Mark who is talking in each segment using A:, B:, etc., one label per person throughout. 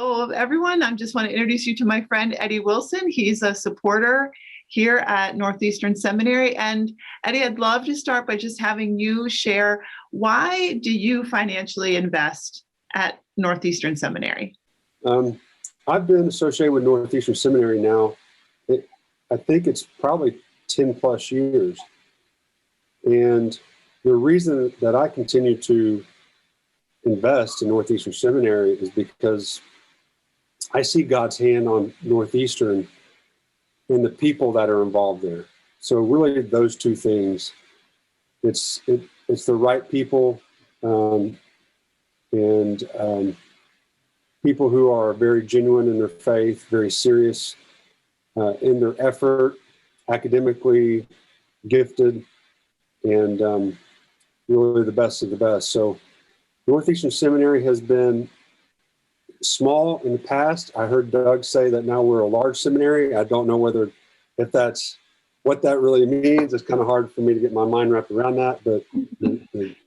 A: Hello, everyone. I just want to introduce you to my friend, Eddie Wilson. He's a supporter here at Northeastern Seminary. And Eddie, I'd love to start by just having you share, why do you financially invest at Northeastern Seminary?
B: I've been associated with Northeastern Seminary now, I think it's probably 10 plus years. And the reason that I continue to invest in Northeastern Seminary is because I see God's hand on Northeastern and the people that are involved there. So really those two things, it's the right people and people who are very genuine in their faith, very serious in their effort, academically gifted, and really the best of the best. So Northeastern Seminary has been small in the past. I heard Doug say that now we're a large seminary. I don't know if that's what that really means. It's kind of hard for me to get my mind wrapped around that, but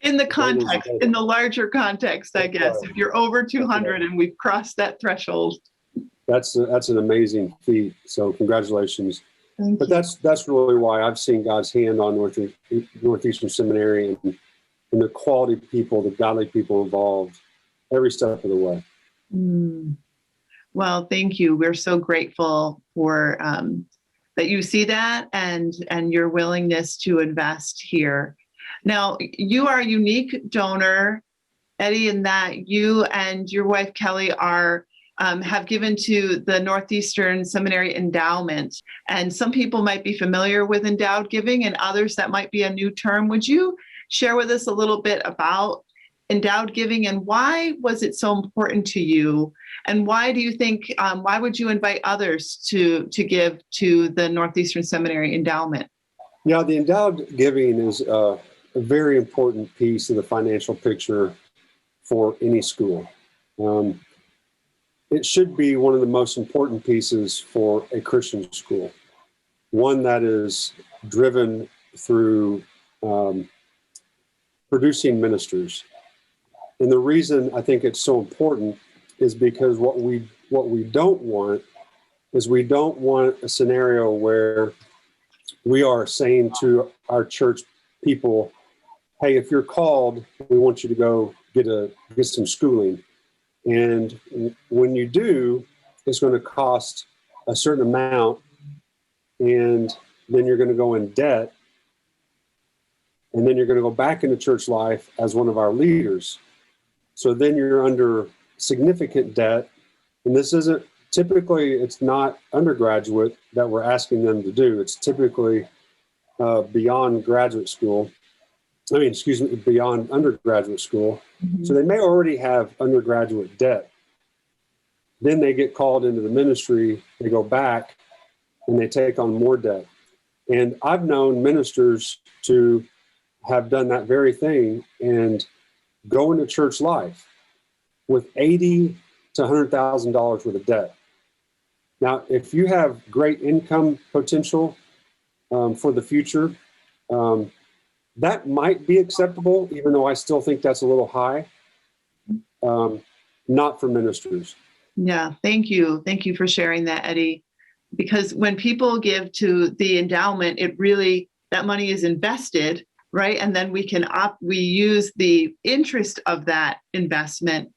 A: in the larger context, I guess, if you're over 200 and we've crossed that threshold.
B: That's an amazing feat. So congratulations.
A: Thank you.
B: That's really why I've seen God's hand on Northeastern Seminary and the quality people, the godly people involved every step of the way.
A: Well, thank you. We're so grateful for that you see that and your willingness to invest here. Now, you are a unique donor, Eddie, in that you and your wife Kelly have given to the Northeastern Seminary endowment. And some people might be familiar with endowed giving, and others that might be a new term. Would you share with us a little bit about endowed giving and why was it so important to you? And why do you think, why would you invite others to give to the Northeastern Seminary endowment?
B: Yeah, the endowed giving is a very important piece of the financial picture for any school. It should be one of the most important pieces for a Christian school, one that is driven through producing ministers. And the reason I think it's so important is because what we don't want is we don't want a scenario where we are saying to our church people, hey, if you're called, we want you to go get some schooling. And when you do, it's going to cost a certain amount, and then you're going to go in debt, and then you're going to go back into church life as one of our leaders. So then you're under significant debt, and this isn't typically, it's not undergraduate that we're asking them to do. It's typically beyond graduate school. Beyond undergraduate school. So they may already have undergraduate debt. Then they get called into the ministry, they go back, and they take on more debt. And I've known ministers to have done that very thing and go into church life with $80,000 to $100,000 worth of debt. Now, if you have great income potential for the future, that might be acceptable, even though I still think that's a little high. Not for ministers.
A: Yeah, thank you. Thank you for sharing that, Eddie. Because when people give to the endowment, that money is invested, right? And then we use the interest of that investment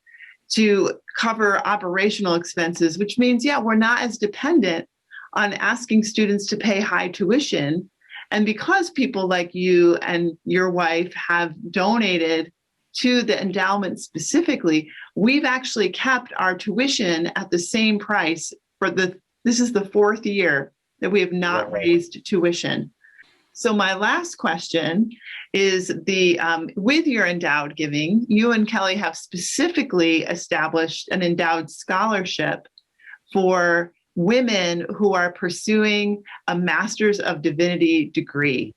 A: to cover operational expenses, which means, we're not as dependent on asking students to pay high tuition. And because people like you and your wife have donated to the endowment specifically, we've actually kept our tuition at the same price this is the fourth year that we have not raised tuition. So my last question is with your endowed giving, you and Kelly have specifically established an endowed scholarship for women who are pursuing a Master's of Divinity degree.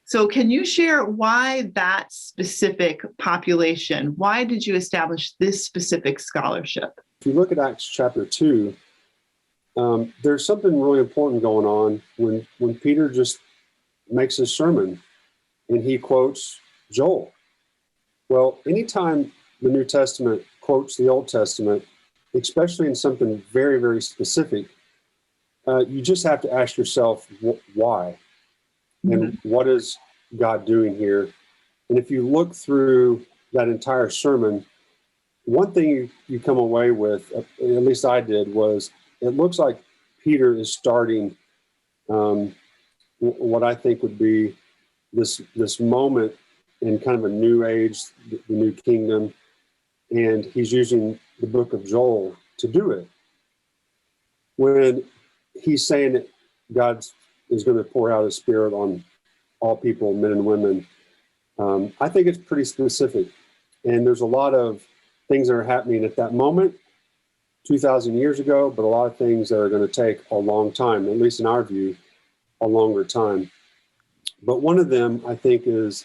A: So can you share why that specific population? Why did you establish this specific scholarship?
B: If you look at Acts chapter 2, there's something really important going on when Peter just makes his sermon and he quotes Joel. Well, anytime the New Testament quotes the Old Testament, especially in something very, very specific, you just have to ask yourself why, and what is God doing here? And if you look through that entire sermon, one thing you come away with, at least I did, was it looks like Peter is starting what I think would be this moment in kind of a new age, the new kingdom, and he's using the book of Joel to do it. When he's saying that God is going to pour out his spirit on all people, men and women, I think it's pretty specific. And there's a lot of things that are happening at that moment, 2,000 years ago, but a lot of things that are going to take a long time, at least in our view, a longer time. But one of them, I think, is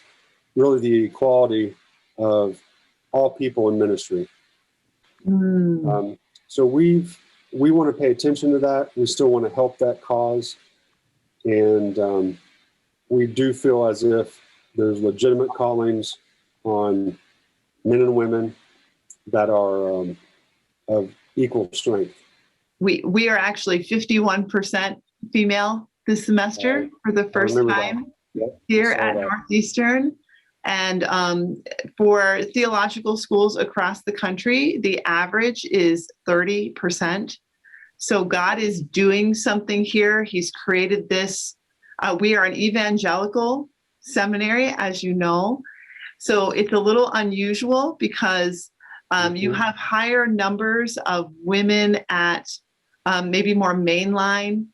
B: really the equality of all people in ministry. So we want to pay attention to that. We still want to help that cause. And we do feel as if there's legitimate callings on men and women that are of equal strength.
A: We are actually 51% female this semester for the first time here at Northeastern. And for theological schools across the country, the average is 30%. So God is doing something here. He's created this. We are an evangelical seminary, as you know. So it's a little unusual because you have higher numbers of women at maybe more mainline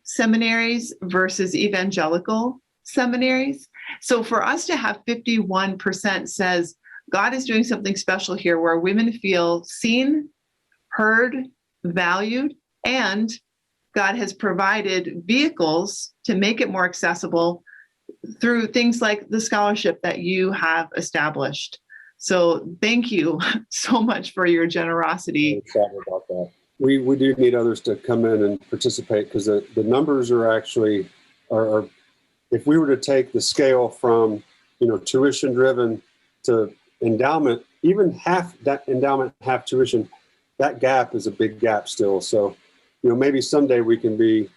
A: seminaries versus evangelical seminaries. So for us to have 51% says God is doing something special here where women feel seen, heard, valued, and God has provided vehicles to make it more accessible through things like the scholarship that you have established. So thank you so much for your generosity.
B: I'm excited about that. We do need others to come in and participate because the numbers are actually are if we were to take the scale from tuition driven to endowment, even half that endowment, half tuition, that gap is a big gap still. So maybe someday we can be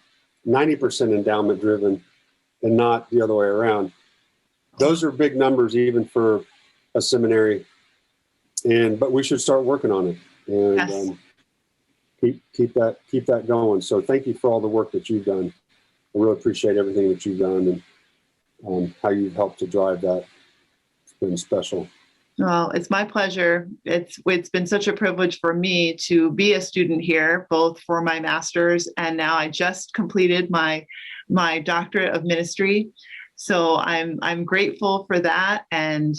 B: 90% endowment driven and not the other way around. Those are big numbers even for a seminary, but we should start working on it and keep that going. So thank you for all the work that you've done. I really appreciate everything that you've done and how you've helped to drive that. It's been special.
A: Well, it's my pleasure. It's been such a privilege for me to be a student here, both for my master's and now I just completed my doctorate of ministry. So I'm grateful for that, and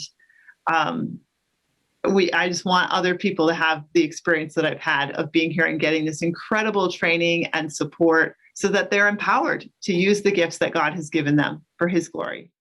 A: I just want other people to have the experience that I've had of being here and getting this incredible training and support so that they're empowered to use the gifts that God has given them for His glory.